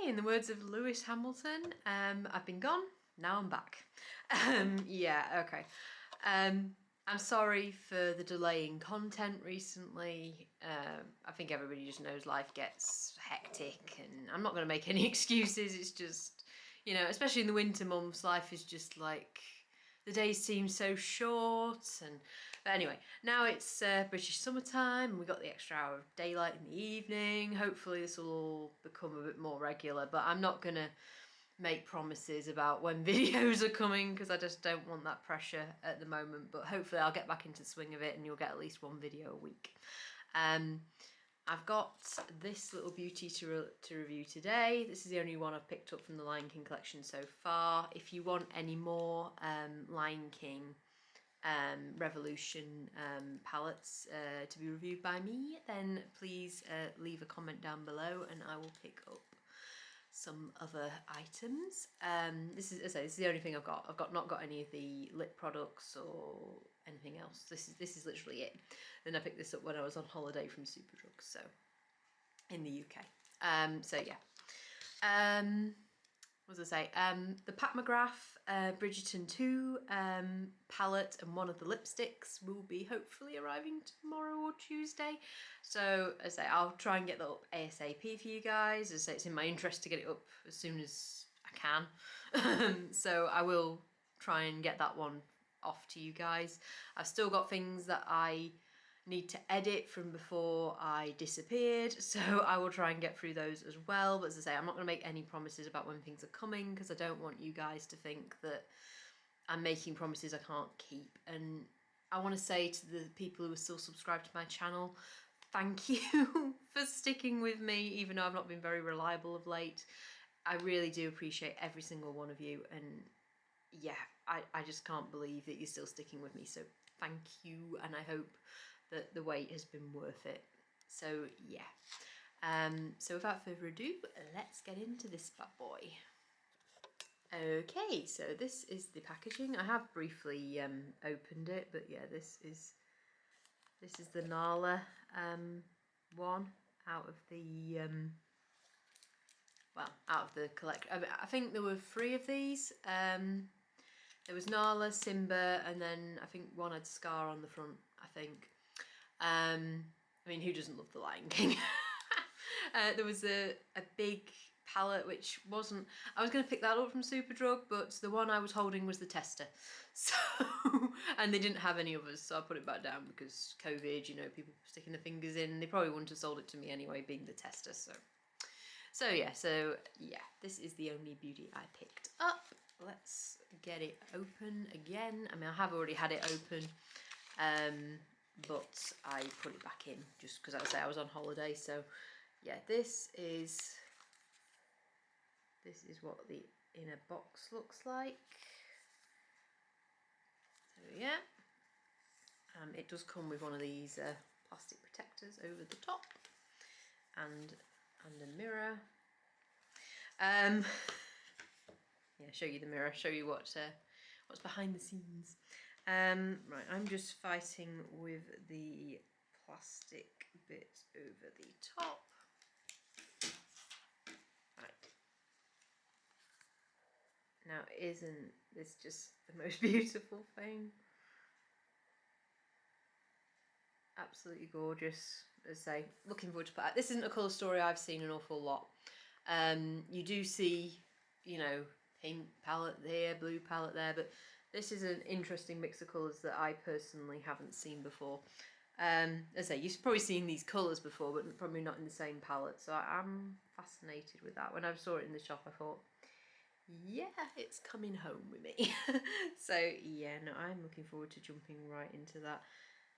Okay, in the words of Lewis Hamilton, I've been gone, now I'm back. Yeah, okay. I'm sorry for the delay in content recently. I think everybody just knows life gets hectic, and I'm not going to make any excuses. It's just, you know, especially in the winter months, life is just like, the days seem so short. But anyway, now it's British summertime and we got the extra hour of daylight in the evening. Hopefully this will all become a bit more regular, but I'm not gonna make promises about when videos are coming because I just don't want that pressure at the moment. But hopefully I'll get back into the swing of it and you'll get at least one video a week. I've got this little beauty to review today. This is the only one I've picked up from the Lion King collection so far. If you want any more Lion King Revolution palettes to be reviewed by me, then please leave a comment down below and I will pick up some other items. This is, as I say, this is the only thing I've got. I've not got any of the lip products or anything else. This is literally it. Then I picked this up when I was on holiday from Superdrug, so in the UK. So yeah. What was I say? The Pat McGrath Bridgerton 2 palette and one of the lipsticks will be hopefully arriving tomorrow or Tuesday. So as I say, I'll try and get that up ASAP for you guys. As I say, it's in my interest to get it up as soon as I can. So I will try and get that one off to you guys. I've still got things that I need to edit from before I disappeared, so I will try and get through those as well. But as I say, I'm not going to make any promises about when things are coming because I don't want you guys to think that I'm making promises I can't keep. And I want to say to the people who are still subscribed to my channel, thank you for sticking with me even though I've not been very reliable of late. I really do appreciate every single one of you, and yeah, I just can't believe that you're still sticking with me, so thank you, and I hope that the wait has been worth it. So yeah, so without further ado, let's get into this bad boy. Okay, so this is the packaging. I have briefly opened it, but yeah, this is the Nala one out of the well, out of the collection. I think there were 3 of these. There was Nala, Simba, and then I think one had Scar on the front, I think. I mean, who doesn't love the Lion King? There was a big palette which wasn't, I was going to pick that up from Superdrug, but the one I was holding was the tester. So, and they didn't have any others, so I put it back down because COVID, you know, people sticking their fingers in, they probably wouldn't have sold it to me anyway, being the tester, So yeah, this is the only beauty I picked up. Let's get it open again. I mean, I have already had it open, but I put it back in just because I was on holiday. So yeah, this is what the inner box looks like. So yeah, it does come with one of these plastic protectors over the top and a mirror. Yeah, show you the mirror, show you what's behind the scenes. Right, I'm just fighting with the plastic bit over the top. Right. Now, isn't this just the most beautiful thing? Absolutely gorgeous. As I say, looking forward to put out. This isn't a colour story I've seen an awful lot. You do see, you know, pink palette there, blue palette there, but this is an interesting mix of colours that I personally haven't seen before. As I say, you've probably seen these colours before, but probably not in the same palette, so I'm fascinated with that. When I saw it in the shop, I thought, yeah, it's coming home with me. So yeah, no, I'm looking forward to jumping right into that.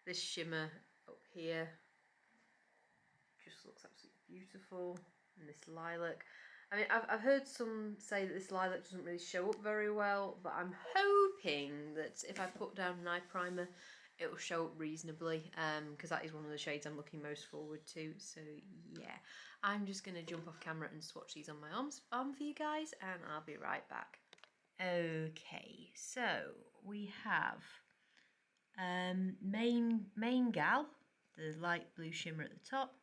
This shimmer up here just looks absolutely beautiful, and this lilac. I mean, I've heard some say that this lilac doesn't really show up very well, but I'm hoping that if I put down an eye primer, it will show up reasonably, because that is one of the shades I'm looking most forward to. So yeah, I'm just going to jump off camera and swatch these on my arm for you guys, and I'll be right back. Okay, so we have Main Gal, the light blue shimmer at the top.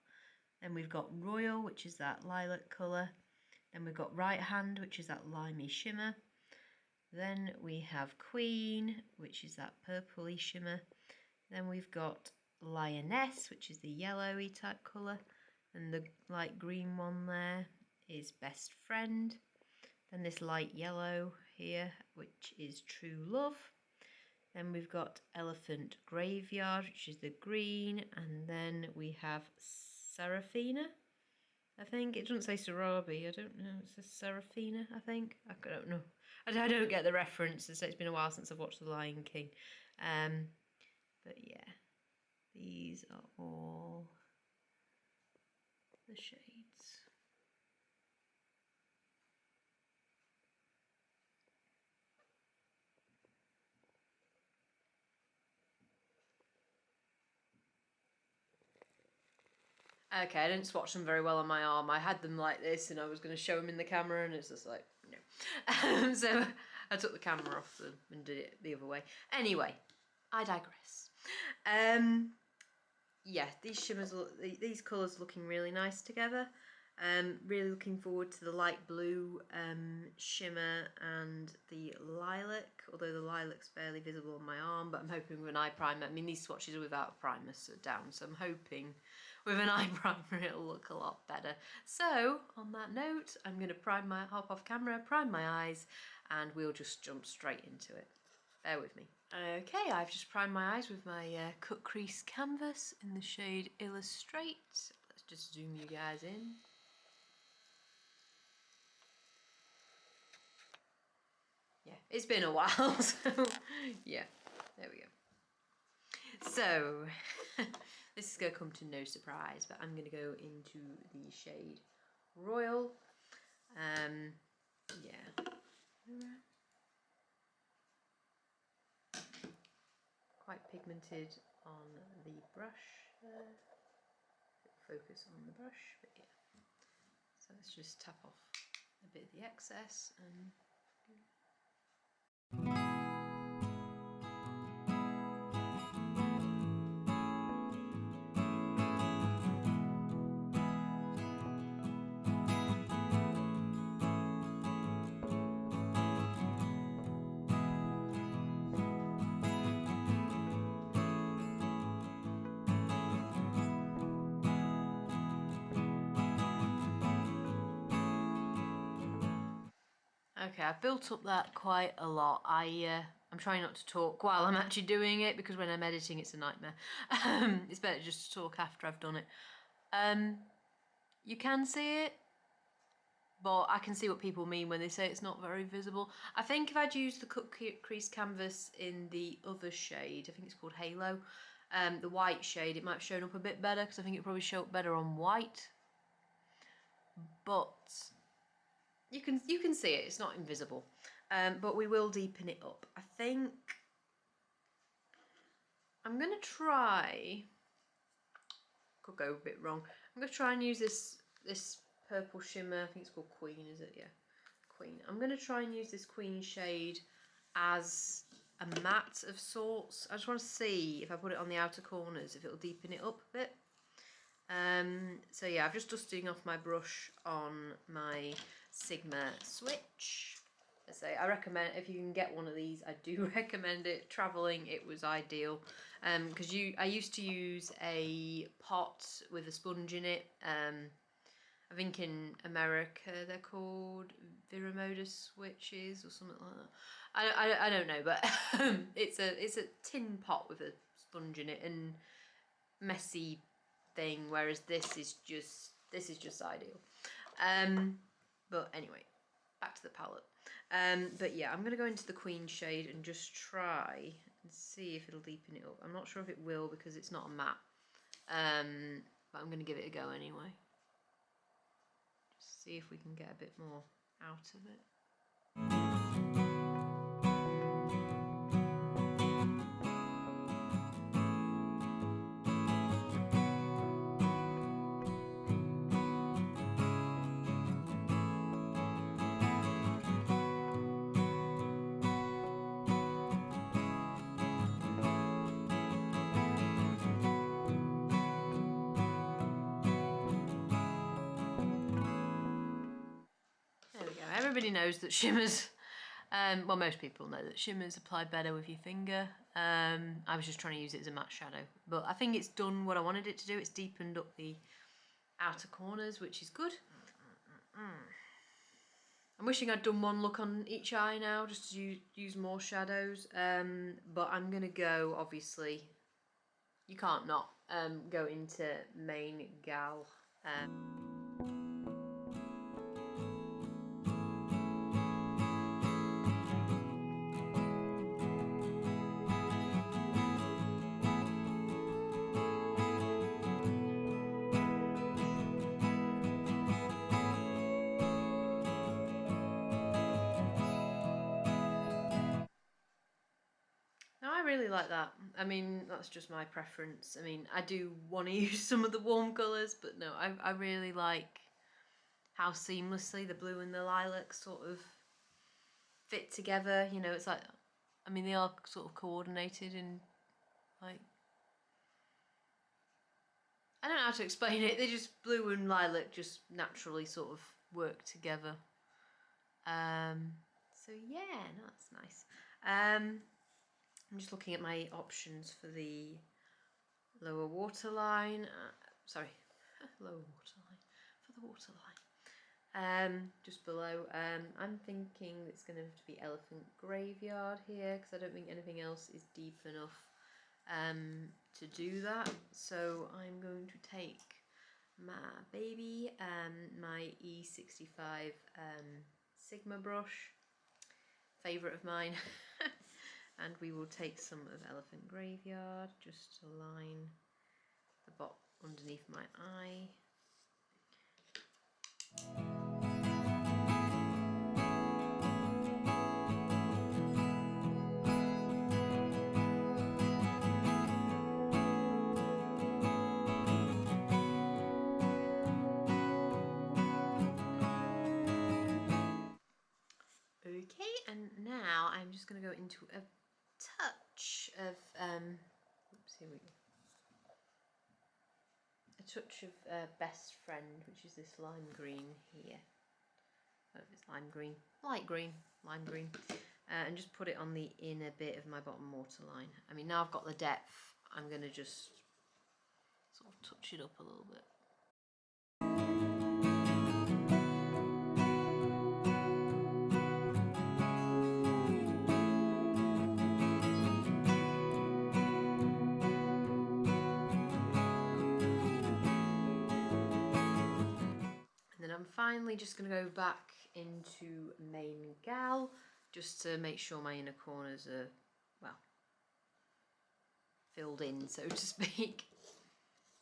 Then we've got Royal, which is that lilac colour. Then we've got Right Hand, which is that limey shimmer. Then we have Queen, which is that purpley shimmer. Then we've got Lioness, which is the yellowy type colour. And the light green one there is Best Friend. Then this light yellow here, which is True Love. Then we've got Elephant Graveyard, which is the green. And then we have Seraphina, I think. It doesn't say Sarabi, I don't know. It says Seraphina, I think. I don't know. I don't get the reference. It's been a while since I've watched The Lion King. But yeah, these are all the shades. Okay, I didn't swatch them very well on my arm. I had them like this and I was going to show them in the camera and it's just like, no. So I took the camera off them and did it the other way. Anyway, I digress. Yeah, these shimmers, these colours looking really nice together. Really looking forward to the light blue shimmer and the lilac, although the lilac's barely visible on my arm, but I'm hoping with an eye primer. I mean, these swatches are without a primer so down, so I'm hoping with an eye primer it'll look a lot better. So, on that note, I'm going to hop off camera, prime my eyes, and we'll just jump straight into it. Bear with me. Okay, I've just primed my eyes with my cut crease canvas in the shade Illustrate. Let's just zoom you guys in. Yeah, it's been a while, so yeah, there we go. So, this is going to come to no surprise, but I'm going to go into the shade Royal. Yeah. Quite pigmented on the brush there. Focus on the brush, but yeah. So let's just tap off a bit of the excess and okay, I've built up that quite a lot. I'm trying not to talk while I'm actually doing it because when I'm editing it's a nightmare. It's better just to talk after I've done it. You can see it, but I can see what people mean when they say it's not very visible. I think if I'd used the cut crease canvas in the other shade, I think it's called Halo, the white shade, it might have shown up a bit better because I think it probably showed up better on white. But you can see it, it's not invisible, but we will deepen it up. I think I'm gonna try, could go a bit wrong, I'm gonna try and use this purple shimmer, I think it's called Queen, is it? Yeah, Queen. I'm gonna try and use this Queen shade as a matte of sorts. I just want to see if I put it on the outer corners if it'll deepen it up a bit. So yeah, I'm just dusting off my brush on my Sigma switch. I recommend, if you can get one of these, I do recommend it. Traveling, it was ideal, because I used to use a pot with a sponge in it. I think in America they're called Viramoda switches or something like that. I don't know, but it's a tin pot with a sponge in it and messy thing, whereas this is just ideal. But anyway, back to the palette. But yeah, I'm gonna go into the Queen shade and just try and see if it'll deepen it up. I'm not sure if it will because it's not a matte, but I'm gonna give it a go anyway. Just see if we can get a bit more out of it. everybody knows that shimmers, well, most people know that shimmers apply better with your finger. I was just trying to use it as a matte shadow, but I think it's done what I wanted it to do. It's deepened up the outer corners, which is good. I'm wishing I'd done one look on each eye now, just to use more shadows, but I'm going to go, obviously, you can't not go into main gal. I really like that. I mean, that's just my preference. I mean, I do want to use some of the warm colours, but no, I really like how seamlessly the blue and the lilac sort of fit together. You know, it's like, I mean, they are sort of coordinated in, like, I don't know how to explain it. They just, blue and lilac just naturally sort of work together. So yeah, no, that's nice. I'm just looking at my options for the lower waterline. Sorry, lower waterline, for the waterline. Just below. I'm thinking it's going to have to be Elephant Graveyard here, because I don't think anything else is deep enough to do that. So I'm going to take my baby, my E65 Sigma brush, favourite of mine. And we will take some of Elephant Graveyard just to line the bot underneath my eye. Okay, and now I'm just going to go into a touch of oops, here we go. A touch of Best Friend, which is this lime green here. Oh, it's lime green, light green, lime green, and just put it on the inner bit of my bottom waterline. I mean, now I've got the depth, I'm going to just sort of touch it up a little bit. I'm finally just going to go back into main gal just to make sure my inner corners are, well, filled in, so to speak,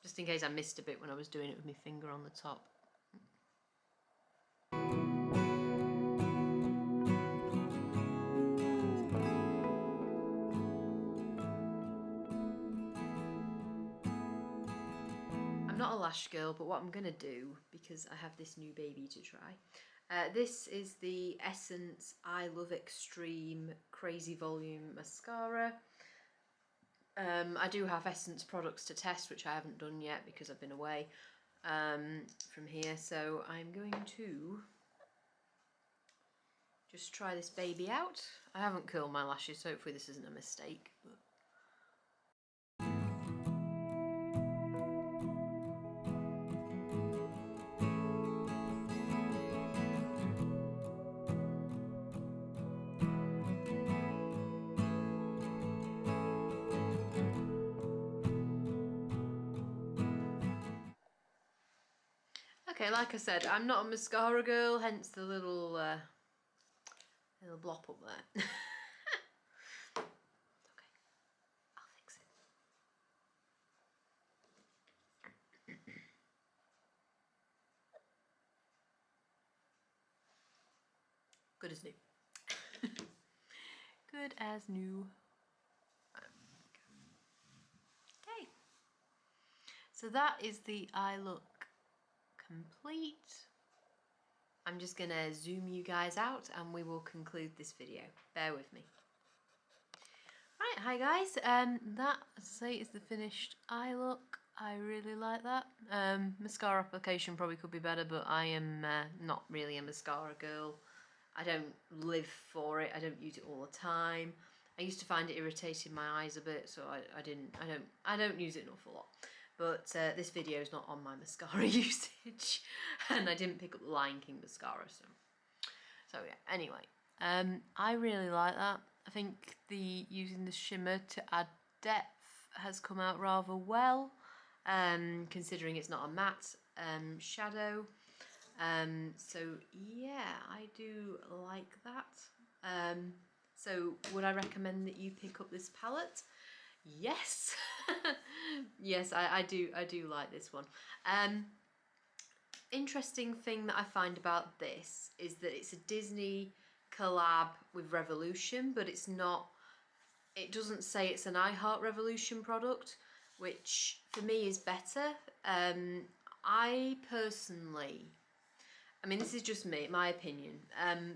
just in case I missed a bit when I was doing it with my finger on the top. Not a lash girl, but what I'm gonna do, because I have this new baby to try, this is the Essence I Love Extreme Crazy Volume Mascara. I do have Essence products to test, which I haven't done yet because I've been away from here, so I'm going to just try this baby out. I haven't curled my lashes, so hopefully this isn't a mistake. But okay, like I said, I'm not a mascara girl, hence the little little blop up there. Okay, I'll fix it. Good as new. Good as new. Okay, so that is the eye look complete. I'm just gonna zoom you guys out and we will conclude this video. Bear with me. Right, hi guys, that, as I say, is the finished eye look. I really like that. Mascara application probably could be better, but I am not really a mascara girl. I don't live for it. I don't use it all the time. I used to find it irritating my eyes a bit, so I don't use it an awful lot. But this video is not on my mascara usage, and I didn't pick up the Lion King mascara, so yeah. Anyway, I really like that. I think using the shimmer to add depth has come out rather well, considering it's not a matte shadow. So yeah, I do like that. So would I recommend that you pick up this palette? Yes. Yes, I do like this one. Interesting thing that I find about this is that it's a Disney collab with Revolution, but it's not, it doesn't say it's an I Heart Revolution product, which for me is better. I personally, I mean, this is just me, my opinion,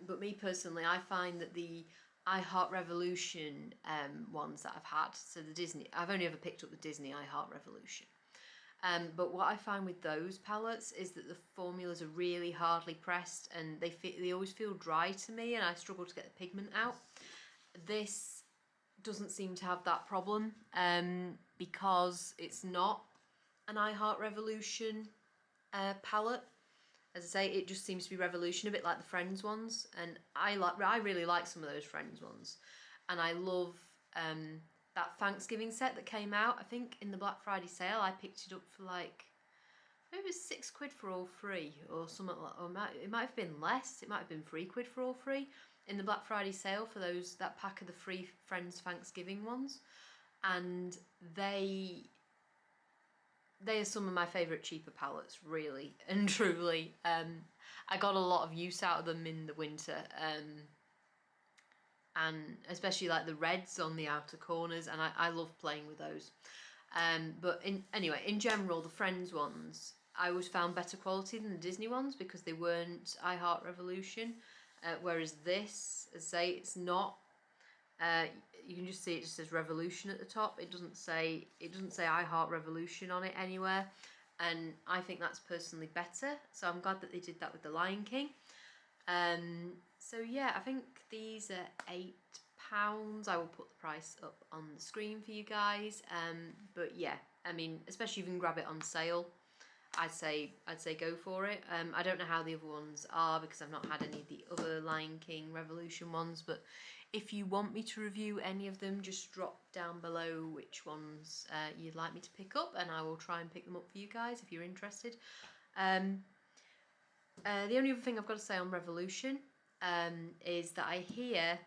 but me personally, I find that the I Heart Revolution ones that I've had, so the Disney, I've only ever picked up the Disney I Heart Revolution. But what I find with those palettes is that the formulas are really hardly pressed, and they always feel dry to me, and I struggle to get the pigment out. This doesn't seem to have that problem, because it's not an I Heart Revolution palette. As I say, it just seems to be Revolution, a bit like the Friends ones, and I really like some of those Friends ones, and I love that Thanksgiving set that came out. I think in the Black Friday sale, I picked it up for like, maybe it was £6 for all three, or something like, or it might have been less. It might have been £3 for all three in the Black Friday sale for that pack of the free Friends Thanksgiving ones, and they are some of my favourite cheaper palettes, really and truly. I got a lot of use out of them in the winter, and especially like the reds on the outer corners, and I love playing with those. But anyway, in general, the Friends ones I always found better quality than the Disney ones because they weren't I Heart Revolution, whereas this, as I say, it's not. You can just see it just says Revolution at the top. It doesn't say I Heart Revolution on it anywhere, and I think that's personally better. So I'm glad that they did that with the Lion King. So yeah, I think these are £8. I will put the price up on the screen for you guys. But yeah, I mean, especially if you can grab it on sale, I'd say go for it. I don't know how the other ones are because I've not had any of the other Lion King Revolution ones, but if you want me to review any of them, just drop down below which ones you'd like me to pick up, and I will try and pick them up for you guys if you're interested. The only other thing I've got to say on Revolution is that I hear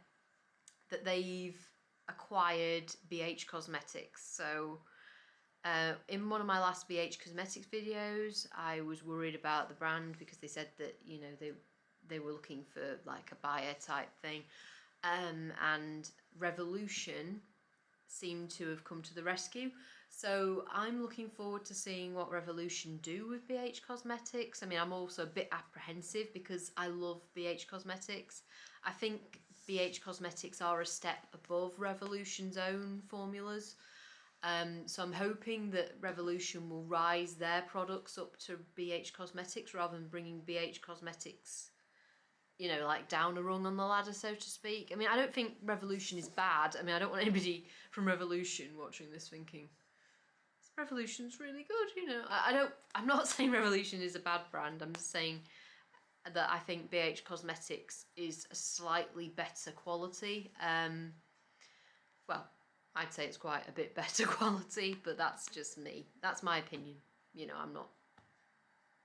that they've acquired BH Cosmetics. So in one of my last BH Cosmetics videos, I was worried about the brand because they said that, you know, they were looking for like a buyer type thing, and Revolution seemed to have come to the rescue. So I'm looking forward to seeing what Revolution do with BH Cosmetics. I mean, I'm also a bit apprehensive because I love BH Cosmetics. I think BH Cosmetics are a step above Revolution's own formulas. So I'm hoping that Revolution will rise their products up to BH Cosmetics rather than bringing BH Cosmetics, you know, like down a rung on the ladder, so to speak. I mean, I don't think Revolution is bad. I mean, I don't want anybody from Revolution watching this thinking, Revolution's really good, you know. I'm not saying Revolution is a bad brand. I'm just saying that I think BH Cosmetics is a slightly better quality. Well, I'd say it's quite a bit better quality, but that's just me. That's my opinion. You know, I'm not,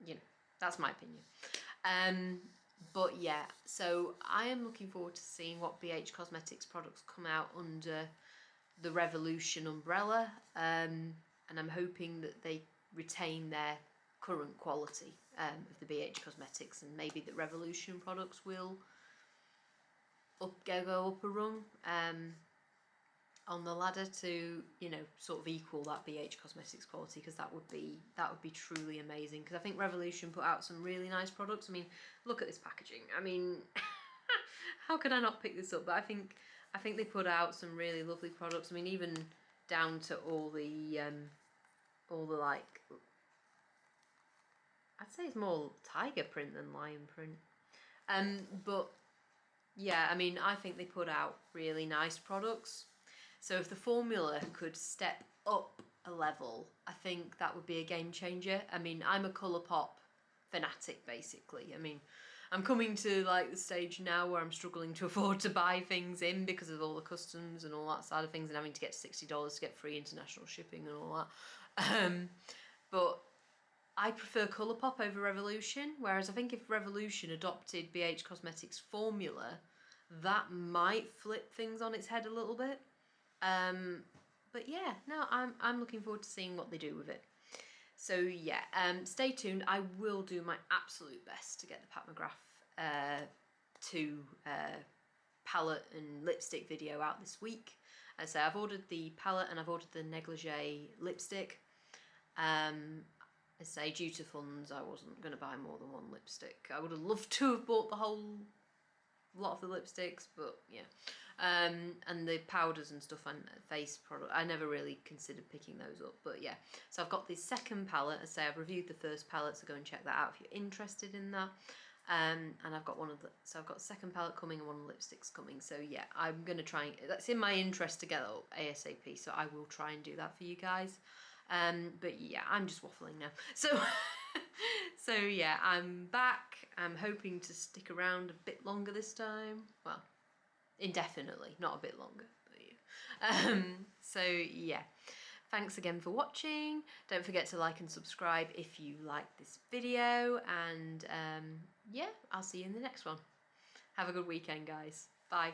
you know, that's my opinion. But yeah, so I am looking forward to seeing what BH Cosmetics products come out under the Revolution umbrella. And I'm hoping that they retain their current quality of the BH Cosmetics, and maybe that Revolution products will go up a rung on the ladder to, you know, sort of equal that BH Cosmetics quality, because that would be truly amazing. Because I think Revolution put out some really nice products. I mean, look at this packaging. I mean, how could I not pick this up? But I think they put out some really lovely products. I mean, even down to all the like, I'd say it's more tiger print than lion print, but yeah, I mean, I think they put out really nice products. So if the formula could step up a level, I think that would be a game changer. I mean, I'm a Colourpop fanatic, basically. I mean, I'm coming to like the stage now where I'm struggling to afford to buy things in because of all the customs and all that side of things, and having to get $60 to get free international shipping and all that. But I prefer Colourpop over Revolution, whereas I think if Revolution adopted BH Cosmetics formula, that might flip things on its head a little bit. But yeah, no, I'm looking forward to seeing what they do with it. So yeah, stay tuned. I will do my absolute best to get the Pat McGrath 2 palette and lipstick video out this week. As I say, I've ordered the palette and I've ordered the negligee lipstick. As I say, due to funds, I wasn't going to buy more than one lipstick. I would have loved to have bought the whole lot of the lipsticks, but yeah. And the powders and stuff and face product, I never really considered picking those up, but yeah. So I've got the second palette. As I say, I've reviewed the first palette, so go and check that out if you're interested in that. And I've got so I've got the second palette coming and one of the lipsticks coming. So yeah, I'm gonna try. That's in my interest to get up ASAP, so I will try and do that for you guys. But yeah, I'm just waffling now. So so yeah, I'm back. I'm hoping to stick around a bit longer this time. Well, indefinitely, not a bit longer. But yeah. So yeah, thanks again for watching. Don't forget to like and subscribe if you like this video, and yeah, I'll see you in the next one. Have a good weekend, guys. Bye.